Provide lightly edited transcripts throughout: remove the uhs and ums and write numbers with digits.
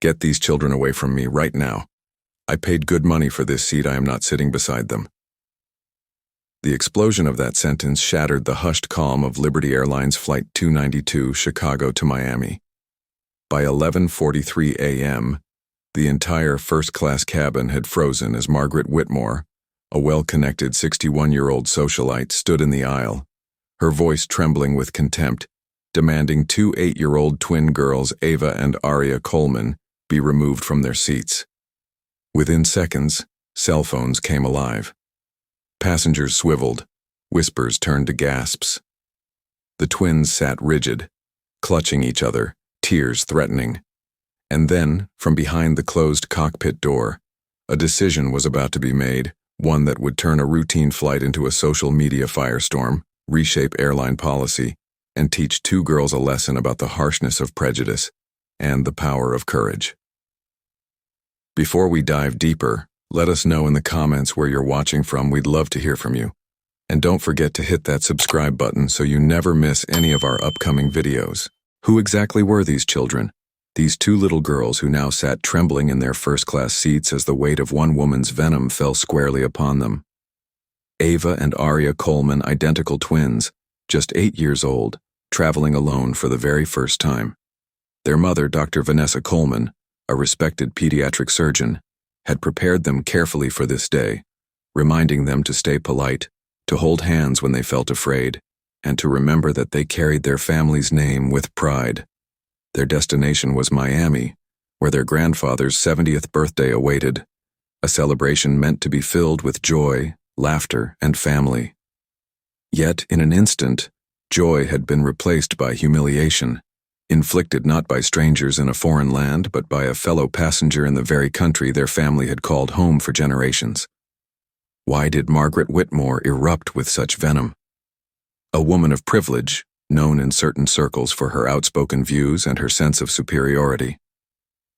Get these children away from me right now. I paid good money for this seat. I am not sitting beside them." The explosion of that sentence shattered the hushed calm of Liberty Airlines Flight 292, Chicago to Miami. By 11:43 a.m., the entire first-class cabin had frozen as Margaret Whitmore, a well-connected 61-year-old socialite, stood in the aisle, her voice trembling with contempt, demanding two 8-year-old twin girls, Ava and Aria Coleman, be removed from their seats. Within seconds, cell phones came alive. Passengers swiveled, whispers turned to gasps. The twins sat rigid, clutching each other, tears threatening. And then, from behind the closed cockpit door, a decision was about to be made, one that would turn a routine flight into a social media firestorm, reshape airline policy, and teach two girls a lesson about the harshness of prejudice and the power of courage. Before we dive deeper, let us know in the comments where you're watching from. We'd love to hear from you. And don't forget to hit that subscribe button so you never miss any of our upcoming videos. Who exactly were these children? These two little girls who now sat trembling in their first-class seats as the weight of one woman's venom fell squarely upon them. Ava and Aria Coleman, identical twins, just 8 years old, traveling alone for the very first time. Their mother, Dr. Vanessa Coleman, a respected pediatric surgeon, had prepared them carefully for this day, reminding them to stay polite, to hold hands when they felt afraid, and to remember that they carried their family's name with pride. Their destination was Miami, where their grandfather's 70th birthday awaited, a celebration meant to be filled with joy, laughter, and family. Yet, in an instant, joy had been replaced by humiliation, inflicted not by strangers in a foreign land, but by a fellow passenger in the very country their family had called home for generations. Why did Margaret Whitmore erupt with such venom? A woman of privilege, known in certain circles for her outspoken views and her sense of superiority,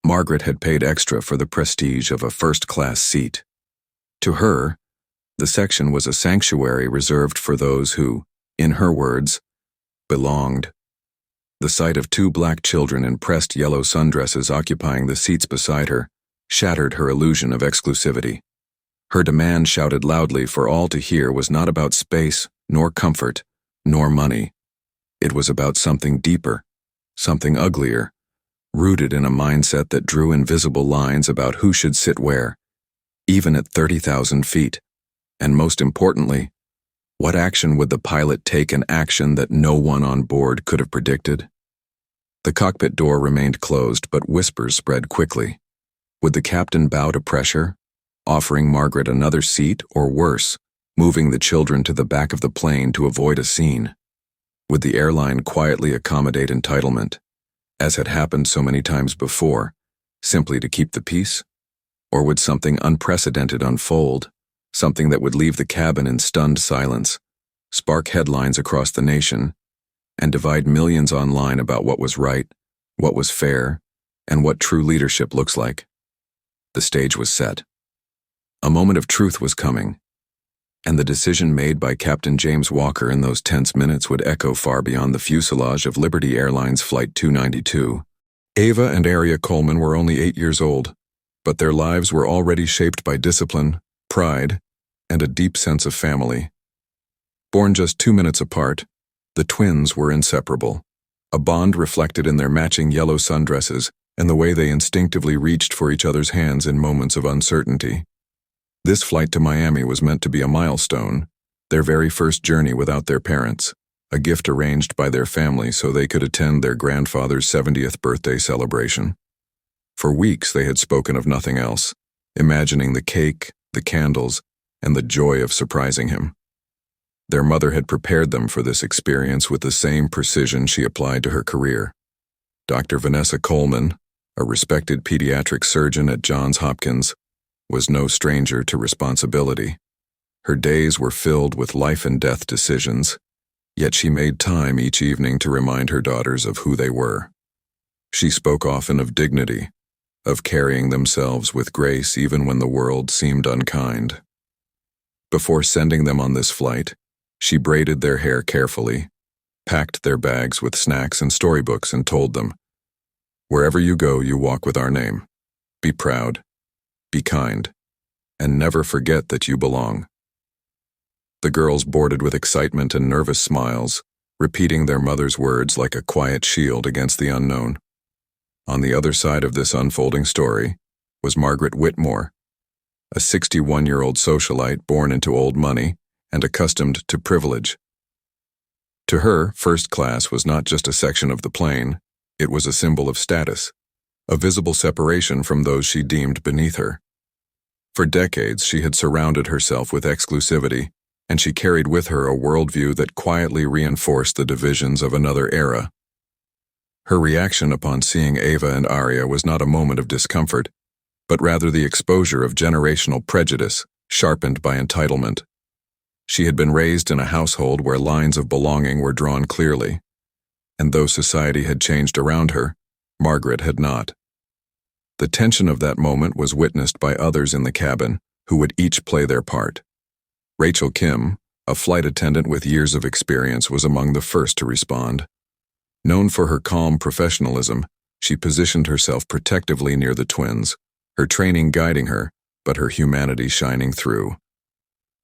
Margaret had paid extra for the prestige of a first-class seat. To her, the section was a sanctuary reserved for those who, in her words, belonged. The sight of two black children in pressed yellow sundresses occupying the seats beside her shattered her illusion of exclusivity. Her demand, shouted loudly for all to hear, was not about space, nor comfort, nor money. It was about something deeper, something uglier, rooted in a mindset that drew invisible lines about who should sit where, even at 30,000 feet. And most importantly, what action would the pilot take, an action that no one on board could have predicted? The cockpit door remained closed, but whispers spread quickly. Would the captain bow to pressure, offering Margaret another seat, or worse, moving the children to the back of the plane to avoid a scene? Would the airline quietly accommodate entitlement, as had happened so many times before, simply to keep the peace? Or would something unprecedented unfold, something that would leave the cabin in stunned silence, spark headlines across the nation, and divide millions online about what was right, what was fair, and what true leadership looks like? The stage was set. A moment of truth was coming, and the decision made by Captain James Walker in those tense minutes would echo far beyond the fuselage of Liberty Airlines Flight 292. Ava and Aria Coleman were only 8 years old, but their lives were already shaped by discipline, pride, and a deep sense of family. Born just 2 minutes apart, the twins were inseparable, a bond reflected in their matching yellow sundresses and the way they instinctively reached for each other's hands in moments of uncertainty. This flight to Miami was meant to be a milestone, their very first journey without their parents, a gift arranged by their family so they could attend their grandfather's 70th birthday celebration. For weeks they had spoken of nothing else, imagining the cake, the candles, and the joy of surprising him. Their mother had prepared them for this experience with the same precision she applied to her career. Dr. Vanessa Coleman, a respected pediatric surgeon at Johns Hopkins, was no stranger to responsibility. Her days were filled with life and death decisions, yet she made time each evening to remind her daughters of who they were. She spoke often of dignity, of carrying themselves with grace even when the world seemed unkind. Before sending them on this flight, she braided their hair carefully, packed their bags with snacks and storybooks, and told them, Wherever you go, you walk with our name. Be proud, be kind, and never forget that you belong." The girls boarded with excitement and nervous smiles, repeating their mother's words like a quiet shield against the unknown. On the other side of this unfolding story was Margaret Whitmore, a 61-year-old socialite born into old money and accustomed to privilege. To her, first class was not just a section of the plane, it was a symbol of status, a visible separation from those she deemed beneath her. For decades, she had surrounded herself with exclusivity, and she carried with her a worldview that quietly reinforced the divisions of another era. Her reaction upon seeing Ava and Aria was not a moment of discomfort, but rather the exposure of generational prejudice, sharpened by entitlement. She had been raised in a household where lines of belonging were drawn clearly, and though society had changed around her, Margaret had not. The tension of that moment was witnessed by others in the cabin, who would each play their part. Rachel Kim, a flight attendant with years of experience, was among the first to respond. Known for her calm professionalism, she positioned herself protectively near the twins, her training guiding her, but her humanity shining through.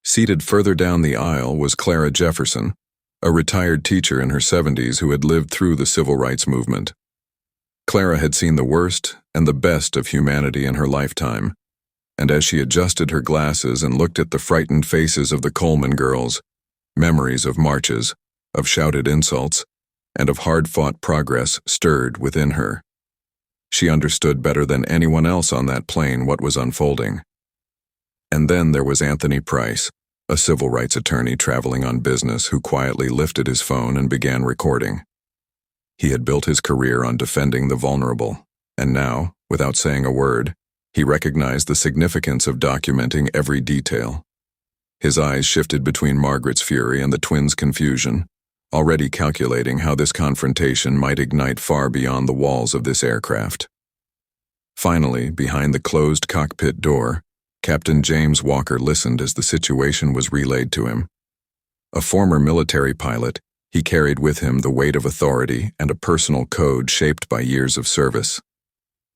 Seated further down the aisle was Clara Jefferson, a retired teacher in her 70s who had lived through the civil rights movement. Clara had seen the worst and the best of humanity in her lifetime, and as she adjusted her glasses and looked at the frightened faces of the Coleman girls, memories of marches, of shouted insults, and of hard-fought progress stirred within her. She understood better than anyone else on that plane what was unfolding. And then there was Anthony Price, a civil rights attorney traveling on business who quietly lifted his phone and began recording. He had built his career on defending the vulnerable, and now, without saying a word, he recognized the significance of documenting every detail. His eyes shifted between Margaret's fury and the twins' confusion, already calculating how this confrontation might ignite far beyond the walls of this aircraft. Finally, behind the closed cockpit door, Captain James Walker listened as the situation was relayed to him. A former military pilot, he carried with him the weight of authority and a personal code shaped by years of service.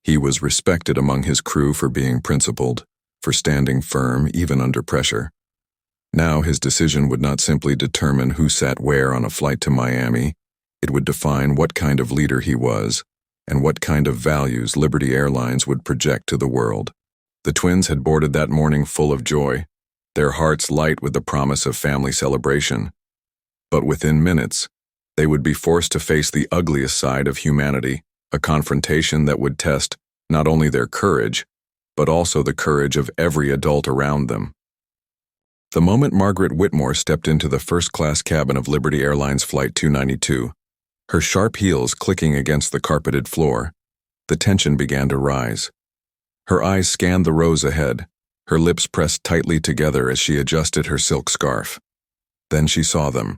He was respected among his crew for being principled, for standing firm even under pressure. Now his decision would not simply determine who sat where on a flight to Miami, it would define what kind of leader he was and what kind of values Liberty Airlines would project to the world. The twins had boarded that morning full of joy, their hearts light with the promise of family celebration. But within minutes, they would be forced to face the ugliest side of humanity, a confrontation that would test not only their courage, but also the courage of every adult around them. The moment Margaret Whitmore stepped into the first-class cabin of Liberty Airlines Flight 292, her sharp heels clicking against the carpeted floor, the tension began to rise. Her eyes scanned the rows ahead, her lips pressed tightly together as she adjusted her silk scarf. Then she saw them.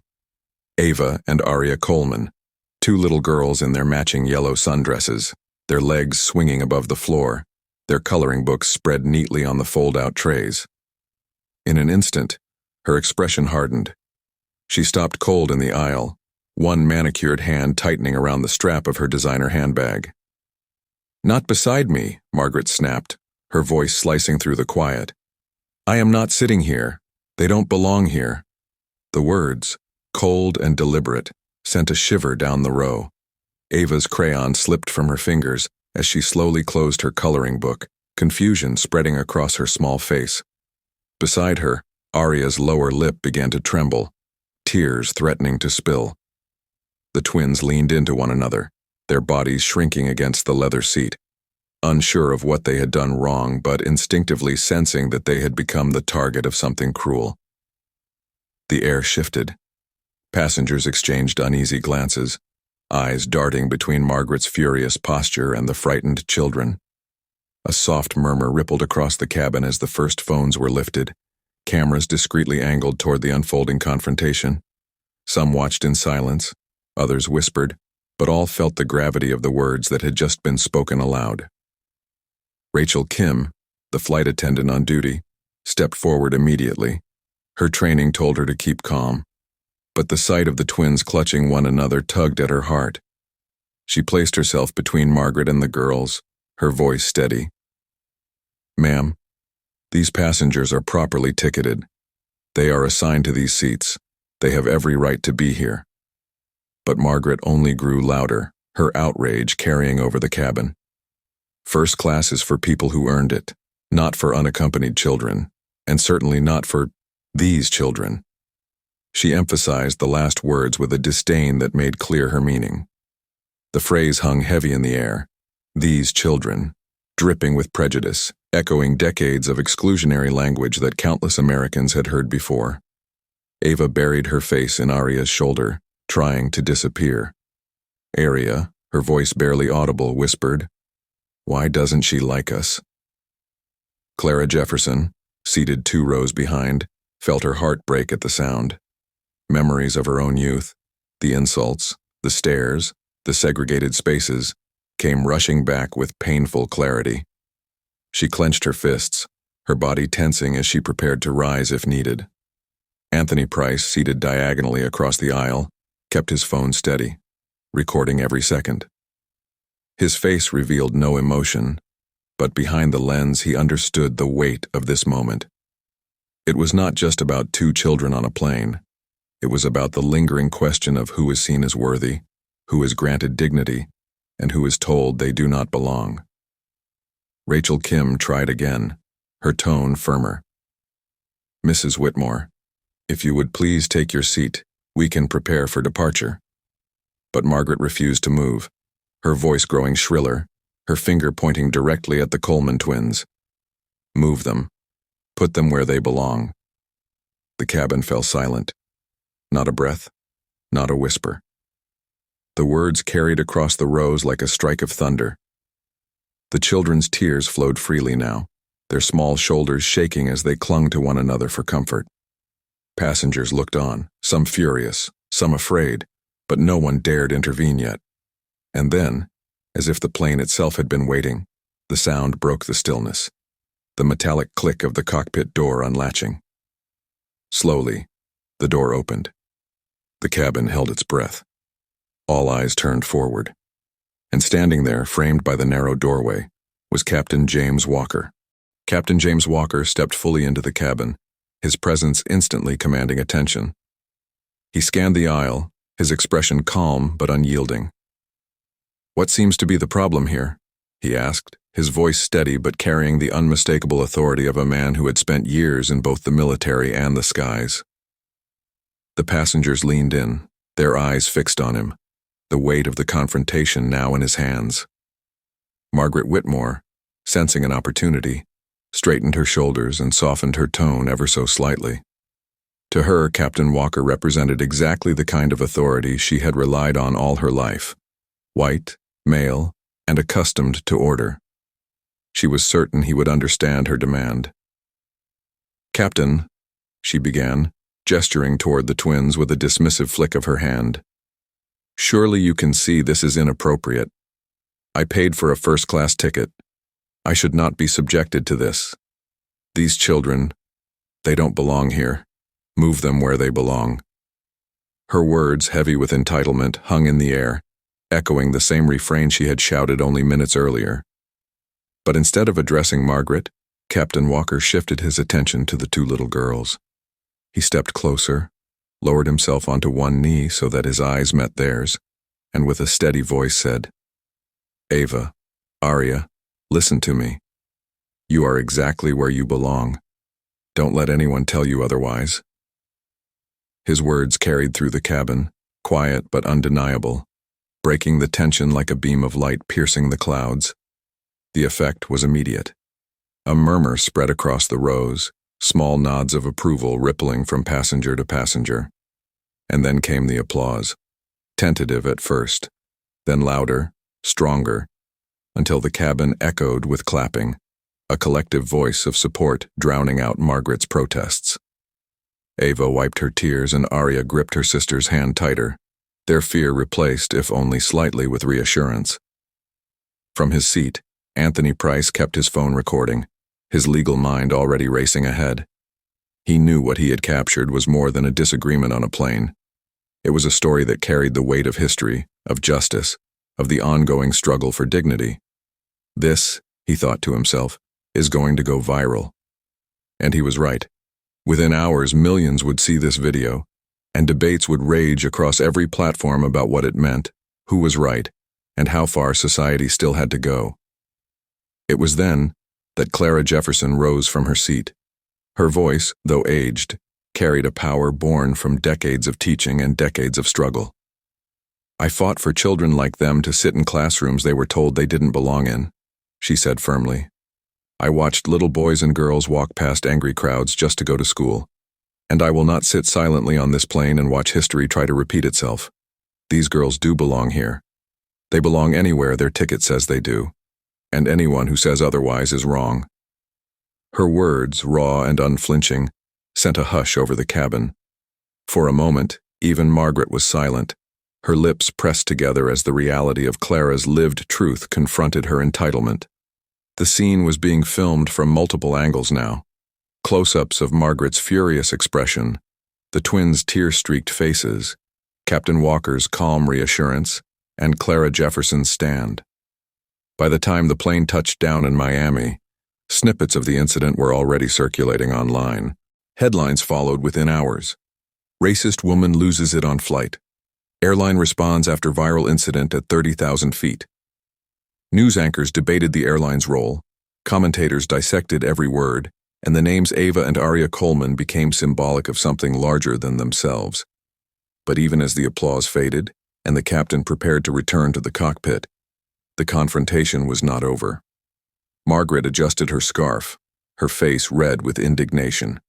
Ava and Aria Coleman, two little girls in their matching yellow sundresses, their legs swinging above the floor, their coloring books spread neatly on the fold-out trays. In an instant, her expression hardened. She stopped cold in the aisle, one manicured hand tightening around the strap of her designer handbag. "Not beside me," Margaret snapped, her voice slicing through the quiet. "I am not sitting here. They don't belong here." The words, cold and deliberate, sent a shiver down the row. Ava's crayon slipped from her fingers as she slowly closed her coloring book, confusion spreading across her small face. Beside her, Aria's lower lip began to tremble, tears threatening to spill. The twins leaned into one another, their bodies shrinking against the leather seat, unsure of what they had done wrong but instinctively sensing that they had become the target of something cruel. The air shifted. Passengers exchanged uneasy glances, eyes darting between Margaret's furious posture and the frightened children. A soft murmur rippled across the cabin as the first phones were lifted, cameras discreetly angled toward the unfolding confrontation. Some watched in silence, others whispered, but all felt the gravity of the words that had just been spoken aloud. Rachel Kim, the flight attendant on duty, stepped forward immediately. Her training told her to keep calm, but the sight of the twins clutching one another tugged at her heart. She placed herself between Margaret and the girls, her voice steady. "Ma'am, these passengers are properly ticketed. They are assigned to these seats. They have every right to be here." But Margaret only grew louder, her outrage carrying over the cabin. "First class is for people who earned it, not for unaccompanied children, and certainly not for these children." She emphasized the last words with a disdain that made clear her meaning. The phrase hung heavy in the air. These children, dripping with prejudice, echoing decades of exclusionary language that countless Americans had heard before. Ava buried her face in Aria's shoulder, trying to disappear. Aria, her voice barely audible, whispered, "Why doesn't she like us?" Clara Jefferson, seated 2 rows behind, felt her heart break at the sound. Memories of her own youth, the insults, the stares, the segregated spaces, came rushing back with painful clarity. She clenched her fists, her body tensing as she prepared to rise if needed. Anthony Price, seated diagonally across the aisle, kept his phone steady, recording every second. His face revealed no emotion, but behind the lens he understood the weight of this moment. It was not just about 2 children on a plane. It was about the lingering question of who is seen as worthy, who is granted dignity, and who is told they do not belong. Rachel Kim tried again, her tone firmer. "Mrs. Whitmore, if you would please take your seat, we can prepare for departure." But Margaret refused to move, her voice growing shriller, her finger pointing directly at the Coleman twins. "Move them. Put them where they belong." The cabin fell silent. Not a breath, not a whisper. The words carried across the rows like a strike of thunder. The children's tears flowed freely now, their small shoulders shaking as they clung to one another for comfort. Passengers looked on, some furious, some afraid, but no one dared intervene yet. And then, as if the plane itself had been waiting, the sound broke the stillness, the metallic click of the cockpit door unlatching. Slowly, the door opened. The cabin held its breath. All eyes turned forward, and standing there, framed by the narrow doorway, was Captain James Walker. Captain James Walker stepped fully into the cabin, his presence instantly commanding attention. He scanned the aisle, his expression calm but unyielding. "What seems to be the problem here?" he asked, his voice steady but carrying the unmistakable authority of a man who had spent years in both the military and the skies. The passengers leaned in, their eyes fixed on him, the weight of the confrontation now in his hands. Margaret Whitmore, sensing an opportunity, straightened her shoulders and softened her tone ever so slightly. To her, Captain Walker represented exactly the kind of authority she had relied on all her life. White, male, and accustomed to order. She was certain he would understand her demand. "Captain," she began, gesturing toward the twins with a dismissive flick of her hand. "Surely you can see this is inappropriate. I paid for a first-class ticket. I should not be subjected to this. These children, they don't belong here. Move them where they belong." Her words, heavy with entitlement, hung in the air, echoing the same refrain she had shouted only minutes earlier. But instead of addressing Margaret, Captain Walker shifted his attention to the 2 little girls. He stepped closer, lowered himself onto one knee so that his eyes met theirs, and with a steady voice said, "Ava, Aria, listen to me. You are exactly where you belong. Don't let anyone tell you otherwise." His words carried through the cabin, quiet but undeniable, breaking the tension like a beam of light piercing the clouds. The effect was immediate. A murmur spread across the rows, small nods of approval rippling from passenger to passenger. And then came the applause, tentative at first, then louder, stronger, until the cabin echoed with clapping, a collective voice of support drowning out Margaret's protests. Ava wiped her tears and Aria gripped her sister's hand tighter, their fear replaced, if only slightly, with reassurance. From his seat, Anthony Price kept his phone recording, his legal mind already racing ahead. He knew what he had captured was more than a disagreement on a plane. It was a story that carried the weight of history, of justice, of the ongoing struggle for dignity. This, he thought to himself, is going to go viral. And he was right. Within hours, millions would see this video, and debates would rage across every platform about what it meant, who was right, and how far society still had to go. It was then that Clara Jefferson rose from her seat. Her voice, though aged, carried a power born from decades of teaching and decades of struggle. "I fought for children like them to sit in classrooms they were told they didn't belong in," she said firmly. "I watched little boys and girls walk past angry crowds just to go to school. And I will not sit silently on this plane and watch history try to repeat itself. These girls do belong here. They belong anywhere their ticket says they do. And anyone who says otherwise is wrong." Her words, raw and unflinching, sent a hush over the cabin. For a moment, even Margaret was silent, her lips pressed together as the reality of Clara's lived truth confronted her entitlement. The scene was being filmed from multiple angles now. Close-ups of Margaret's furious expression, the twins' tear-streaked faces, Captain Walker's calm reassurance, and Clara Jefferson's stand. By the time the plane touched down in Miami, snippets of the incident were already circulating online. Headlines followed within hours. "Racist woman loses it on flight. Airline responds after viral incident at 30,000 feet." News anchors debated the airline's role, commentators dissected every word, and the names Ava and Aria Coleman became symbolic of something larger than themselves. But even as the applause faded, and the captain prepared to return to the cockpit, the confrontation was not over. Margaret adjusted her scarf, her face red with indignation.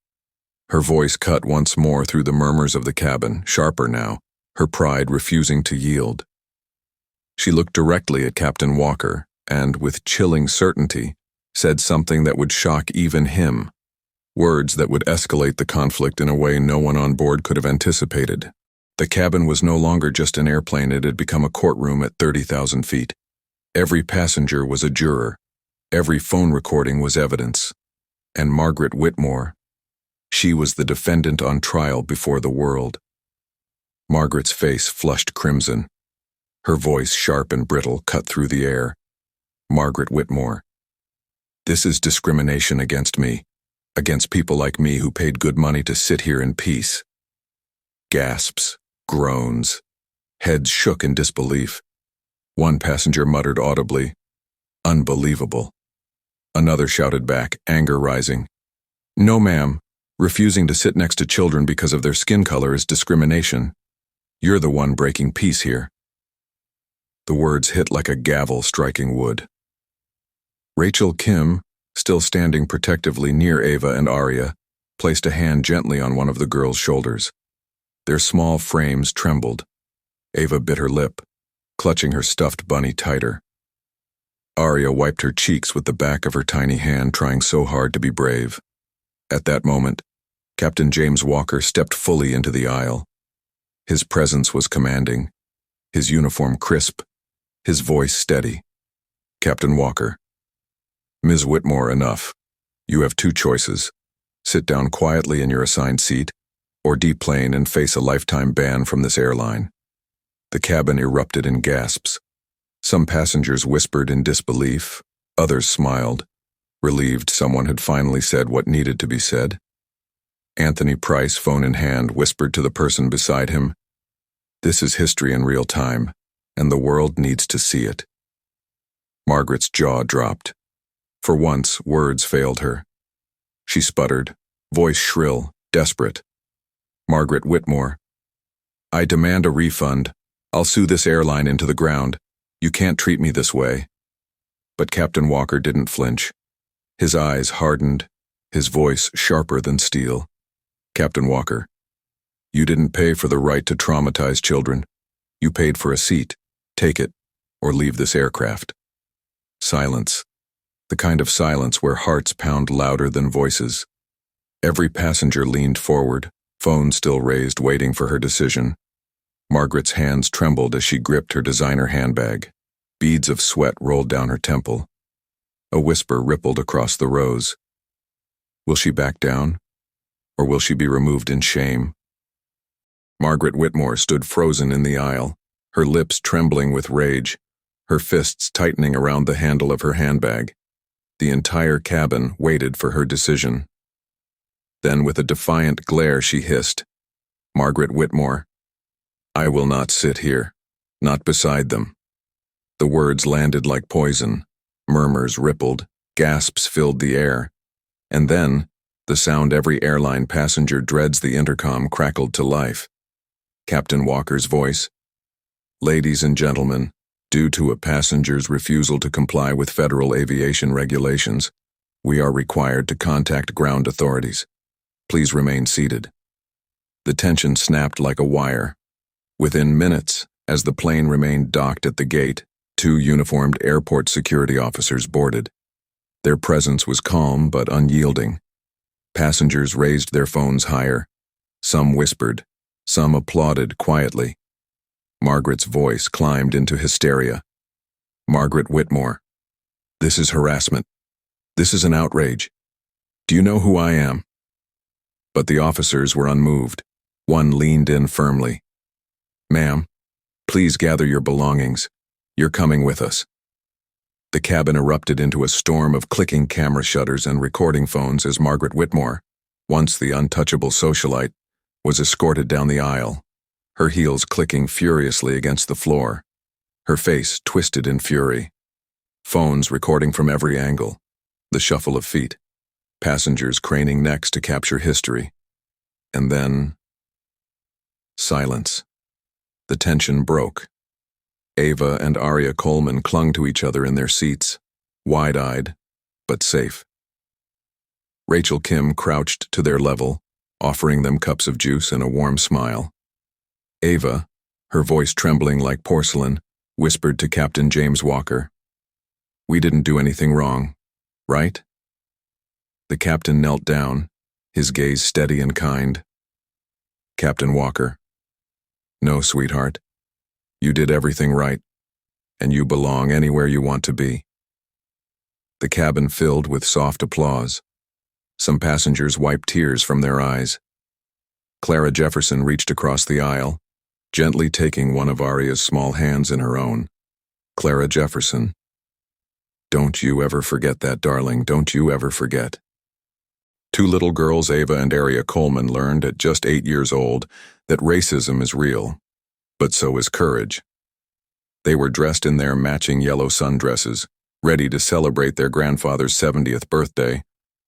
Her voice cut once more through the murmurs of the cabin, sharper now, her pride refusing to yield. She looked directly at Captain Walker and, with chilling certainty, said something that would shock even him, words that would escalate the conflict in a way no one on board could have anticipated. The cabin was no longer just an airplane, it had become a courtroom at 30,000 feet. Every passenger was a juror, every phone recording was evidence, and Margaret Whitmore, she was the defendant on trial before the world. Margaret's face flushed crimson. Her voice, sharp and brittle, cut through the air. "Margaret Whitmore, this is discrimination against me, against people like me who paid good money to sit here in peace." Gasps, groans, heads shook in disbelief. One passenger muttered audibly, "Unbelievable." Another shouted back, anger rising, "No, ma'am. Refusing to sit next to children because of their skin color is discrimination. You're the one breaking peace here." The words hit like a gavel striking wood. Rachel Kim, still standing protectively near Ava and Aria, placed a hand gently on one of the girls' shoulders. Their small frames trembled. Ava bit her lip, clutching her stuffed bunny tighter. Aria wiped her cheeks with the back of her tiny hand, trying so hard to be brave. At that moment, Captain James Walker stepped fully into the aisle. His presence was commanding, his uniform crisp, his voice steady. "Captain Walker, Ms. Whitmore, enough. You have two choices. Sit down quietly in your assigned seat, or deplane and face a lifetime ban from this airline." The cabin erupted in gasps. Some passengers whispered in disbelief, others smiled, relieved someone had finally said what needed to be said. Anthony Price, phone in hand, whispered to the person beside him, "This is history in real time, and the world needs to see it." Margaret's jaw dropped. For once, words failed her. She sputtered, voice shrill, desperate. "Margaret Whitmore, I demand a refund. I'll sue this airline into the ground. You can't treat me this way." But Captain Walker didn't flinch. His eyes hardened, his voice sharper than steel. "Captain Walker, you didn't pay for the right to traumatize children. You paid for a seat. Take it, or leave this aircraft." Silence. The kind of silence where hearts pound louder than voices. Every passenger leaned forward, phone still raised, waiting for her decision. Margaret's hands trembled as she gripped her designer handbag. Beads of sweat rolled down her temple. A whisper rippled across the rows. Will she back down? Or will she be removed in shame? Margaret Whitmore stood frozen in the aisle, her lips trembling with rage, her fists tightening around the handle of her handbag. The entire cabin waited for her decision. Then, with a defiant glare, she hissed, "Margaret Whitmore, I will not sit here, not beside them." The words landed like poison. Murmurs rippled, gasps filled the air, and then, the sound every airline passenger dreads the intercom crackled to life. Captain Walker's voice, "Ladies and gentlemen, due to a passenger's refusal to comply with federal aviation regulations, we are required to contact ground authorities. Please remain seated." The tension snapped like a wire. Within minutes, as the plane remained docked at the gate, 2 uniformed airport security officers boarded. Their presence was calm but unyielding. Passengers raised their phones higher. Some whispered, some applauded quietly. Margaret's voice climbed into hysteria. "Margaret Whitmore, this is harassment. This is an outrage. Do you know who I am?" But the officers were unmoved. One leaned in firmly. "Ma'am, please gather your belongings. You're coming with us." The cabin erupted into a storm of clicking camera shutters and recording phones as Margaret Whitmore, once the untouchable socialite, was escorted down the aisle, her heels clicking furiously against the floor, her face twisted in fury. Phones recording from every angle, the shuffle of feet, passengers craning necks to capture history. And then, silence. The tension broke. Ava and Aria Coleman clung to each other in their seats, wide-eyed, but safe. Rachel Kim crouched to their level, offering them cups of juice and a warm smile. Ava, her voice trembling like porcelain, whispered to Captain James Walker, "We didn't do anything wrong, right?" The captain knelt down, his gaze steady and kind. Captain Walker, "No, sweetheart. You did everything right, and you belong anywhere you want to be." The cabin filled with soft applause. Some passengers wiped tears from their eyes. Clara Jefferson reached across the aisle, gently taking one of Aria's small hands in her own. Clara Jefferson, "Don't you ever forget that, darling, don't you ever forget." 2 little girls, Ava and Aria Coleman, learned at just 8 years old that racism is real, but so is courage. They were dressed in their matching yellow sundresses, ready to celebrate their grandfather's 70th birthday,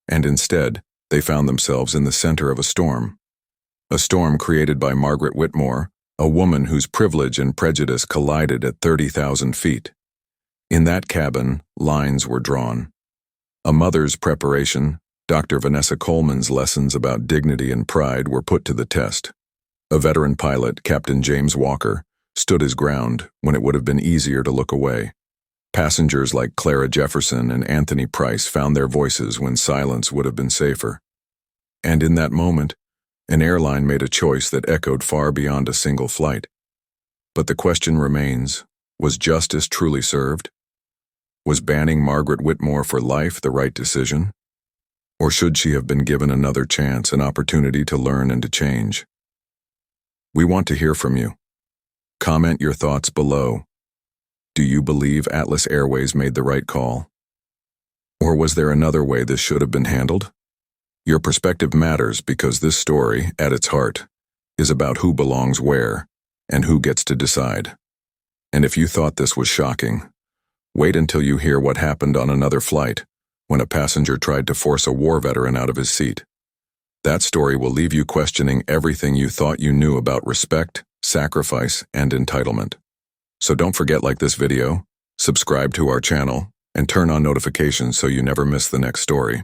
and instead, they found themselves in the center of a storm. A storm created by Margaret Whitmore, a woman whose privilege and prejudice collided at 30,000 feet. In that cabin, lines were drawn. A mother's preparation, Dr. Vanessa Coleman's lessons about dignity and pride were put to the test. A veteran pilot, Captain James Walker, stood his ground when it would have been easier to look away. Passengers like Clara Jefferson and Anthony Price found their voices when silence would have been safer. And in that moment, an airline made a choice that echoed far beyond a single flight. But the question remains, was justice truly served? Was banning Margaret Whitmore for life the right decision? Or should she have been given another chance, an opportunity to learn and to change? We want to hear from you. Comment your thoughts below. Do you believe Atlas Airways made the right call? Or was there another way this should have been handled? Your perspective matters because this story, at its heart, is about who belongs where and who gets to decide. And if you thought this was shocking, wait until you hear what happened on another flight when a passenger tried to force a war veteran out of his seat. That story will leave you questioning everything you thought you knew about respect, sacrifice, and entitlement. So don't forget, like this video, subscribe to our channel, and turn on notifications so you never miss the next story.